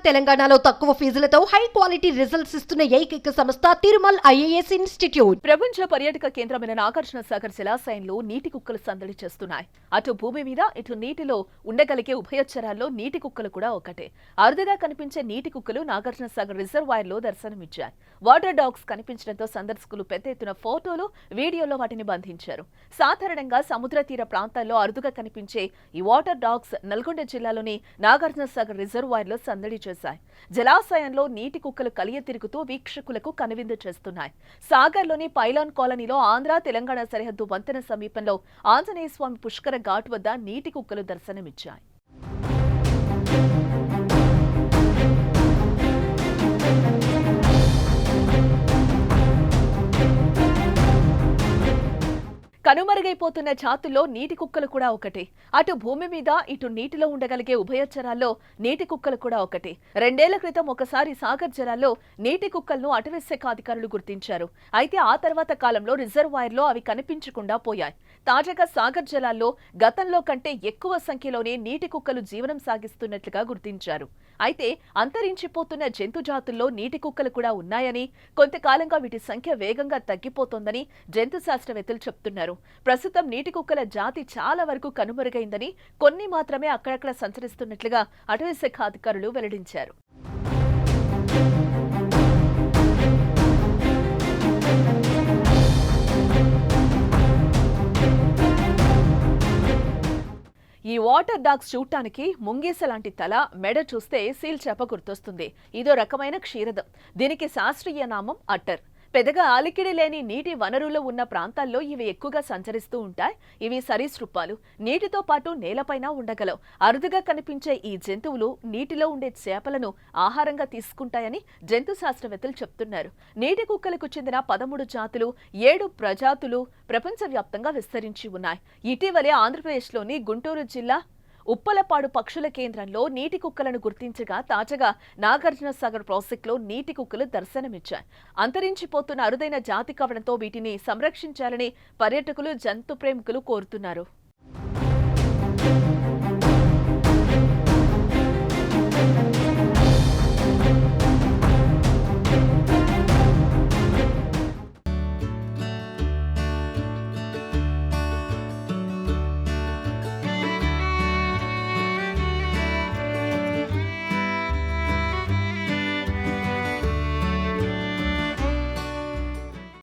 తెలంగాణలో తక్కువ ఫీజులతో high quality results ఇస్తున్న ఏకైక సంస్థ తిరుమల్ ఐఏఎస్ ఇన్స్టిట్యూట్. ప్రపంచ పర్యాటక కేంద్రమైన నాగార్జున సాగర్ జలాశయంలో నీటి కుక్కలు సందడి చేస్తున్నాయి. అటు భూమి మీద ఇటు నీటిలో ఉండగలిగే ఉభయచరాల్లో నీటి కుక్కలు కూడా ఒకటే. అరుదుగా కనిపించే నీటి కుక్కలు నాగార్జున సాగర్ రిజర్వాయర్ లో దర్శనమిచ్చాయి. వాటర్ డాగ్స్ కనిపించడంతో సందర్శకులు పెద్ద ఎత్తున ఫోటోలు, వీడియోలో వాటిని బంధించారు. సాధారణంగా సముద్ర తీర ప్రాంతాల్లో అరుదుగా కనిపించే ఈ వాటర్ డాగ్స్ నల్గొండ జిల్లాలోని నాగార్జున సాగర్ రిజర్వాయర్ లో సందడి చేశాయి. జలాశయంలో నీటి కుక్కలు కలియ తిరుగుతూ వీక్షకులకు కనువిందు చేస్తున్నాయి. సాగర్లోని పైలాన్ కాలనీలో ఆంధ్ర తెలంగాణ సరిహద్దు వంతెన సమీపంలో ఆంజనేయ స్వామి పుష్కర ఘాట్ వద్ద నీటి కుక్కలు దర్శనమిచ్చాయి. కనుమరుగైపోతున్న జాతుల్లో నీటి కుక్కలు కూడా ఒకటి. అటు భూమి మీద ఇటు నీటిలో ఉండగలిగే ఉభయచరాల్లో నీటి కుక్కలు కూడా ఒకటి. 2 ఏళ్ల క్రితం ఒకసారి సాగర్ జలాల్లో నీటి కుక్కలను అటవీ శాఖ అధికారులు గుర్తించారు. అయితే ఆ తర్వాత కాలంలో రిజర్వాయర్లో అవి కనిపించకుండా పోయాయి. తాజాగా సాగర్ జలాల్లో గతంలో కంటే ఎక్కువ సంఖ్యలోనే నీటి కుక్కలు జీవనం సాగిస్తున్నట్లుగా గుర్తించారు. అయితే అంతరించిపోతున్న జంతు జాతుల్లో నీటి కుక్కలు కూడా ఉన్నాయని, కొంతకాలంగా వీటి సంఖ్య వేగంగా తగ్గిపోతోందని జంతు శాస్త్రవేత్తలు చెప్తున్నారు. ప్రస్తుతం నీటి కుక్కల జాతి చాలా వరకు కనుమరుగైందని, కొన్ని మాత్రమే అక్కడక్కడ సంచరిస్తున్నట్లుగా అటవీ శాఖ అధికారులు వెల్లడించారు. ఈ వాటర్ డాగ్స్ చూడటానికి ముంగీస లాంటి తల, మెడ చూస్తే సీల్ చేప గుర్తొస్తుంది. ఇదో రకమైన క్షీరదం. దీనికి శాస్త్రీయ నామం అట్టర్. పెద్దగా ఆలికిడి లేని నీటి వనరులు ఉన్న ప్రాంతాల్లో ఇవి ఎక్కువగా సంచరిస్తూ ఉంటాయి. ఇవి సరీసృపాలు. నీటితో పాటు నేలపైన ఉండగలవు. అరుదుగా కనిపించే ఈ జంతువులు నీటిలో ఉండే చేపలను ఆహారంగా తీసుకుంటాయని జంతు శాస్త్రవేత్తలు చెప్తున్నారు. నీటి కుక్కలకు చెందిన 13 జాతులు, 7 ప్రజాతులు ప్రపంచవ్యాప్తంగా విస్తరించి ఉన్నాయి. ఇటీవలే ఆంధ్రప్రదేశ్లోని గుంటూరు జిల్లా ఉప్పలపాడు పక్షుల కేంద్రంలో నీటి కుక్కలను గుర్తించగా, తాజాగా నాగార్జున సాగర్ ప్రాజెక్టులో నీటి కుక్కలు దర్శనమిచ్చాయి. అంతరించిపోతున్న అరుదైన జాతి కావడంతో వీటిని సంరక్షించాలని పర్యాటకులు, జంతు ప్రేమికులు కోరుతున్నారు.